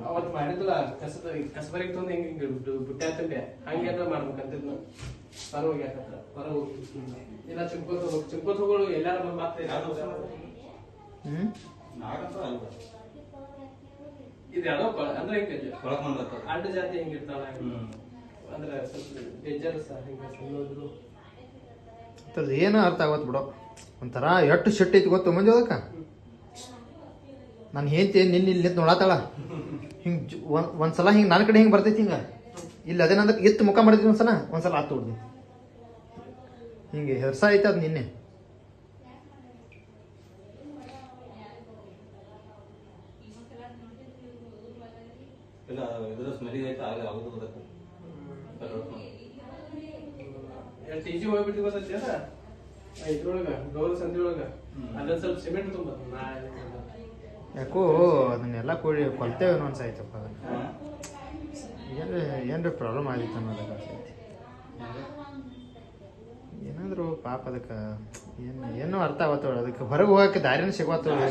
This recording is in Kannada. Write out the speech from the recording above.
ಅವತ್ತು ಮಾಡಿದ್ಲ ಕಸಬರಿಗೆ ತಂದು ಹಿಂಗೆ ಬುಟ್ಟೆ ಅಂತಂಡೆ ಹಂಗೇನ ಮಾಡ್ಬೇಕಂತಿದ್ನ ಹೊರ ಹೋಗ್ಯಾಕತ್ರ ಹೊರ ಹೋಗಿ ಇಲ್ಲ ಚಿಂಕೋತ್ ಹೋಗೋಳು ಎಲ್ಲಾರ ಮತ್ತೆ ಇದು ಯಾವ್ದೋ ಅಂದ್ರೆ ಹಿಂಗೆ ಅಡ್ಡ ಜಾತಿ ಹೆಂಗಿರ್ತಾಳ ಅಂದ್ರೆ ಸ್ವಲ್ಪ ಡೇಂಜರಸ್ ಹಿಂಗೆ ಸುಳ್ಳೋದ್ರು ಏನು ಅರ್ಥ ಆಗತ್ ಬಿಡೋ ಒಂಥರ ಎಷ್ಟು ಶೆಟ್ಟಿ ಐತಿ ಗೊತ್ತು ಮಂಜು ಅದಕ್ಕ ನಾನು ಹೇಳ್ತಿ ನಿನ್ನ ಇಲ್ಲಿ ನಿಂತು ನೋಡತ್ತಾಳ ಹಿಂಗೆ ಒಂದ್ಸಲ ಹಿಂಗೆ ನನ್ನ ಕಡೆ ಹಿಂಗೆ ಬರ್ತೈತಿ ಹಿಂಗೆ ಇಲ್ಲಿ ಅದೇನಂದ್ರೆ ಎತ್ತು ಮುಖ ಮಾಡಿದ್ವಿ ಒಂದ್ಸಲ ಆತು ಹೊಡ್ದು ಹಿಂಗೆ ಹೆರ್ಸ ಐತೆ ಅದು ನಿನ್ನೆ ಟೀಚಿ ಹೋಗ್ಬಿಟ್ಟು ಗೊತ್ತೈತಿ ಅದ ಇದ್ರೊಳಗ ಗೌರ ಸಂಧಿ ಒಳಗ ಅಲ್ಲೊಂದ್ ಸ್ವಲ್ಪ ಸಿಮೆಂಟ್ ತುಂಬ ಯಾಕೋ ಅದನ್ನೆಲ್ಲ ಕೂಡಿ ಕೊಲ್ತೇವೇನೋ ಅನ್ಸಾಯ್ತಪ್ಪ ಅದನ್ನ ಏನ್ರಿ ಪ್ರಾಬ್ಲಮ್ ಆಗಿತ್ತು ಅನ್ನೋದಕ್ಕೆ ಏನಾದ್ರು ಪಾಪ ಅದಕ್ಕೆ ಏನೋ ಅರ್ಥ ಆಗತ್ತವಳು ಅದಕ್ಕೆ ಹೊರಗೆ ಹೋಗಕ್ಕೆ ದಾರಿನ ಸಿಗತ್ತವಳು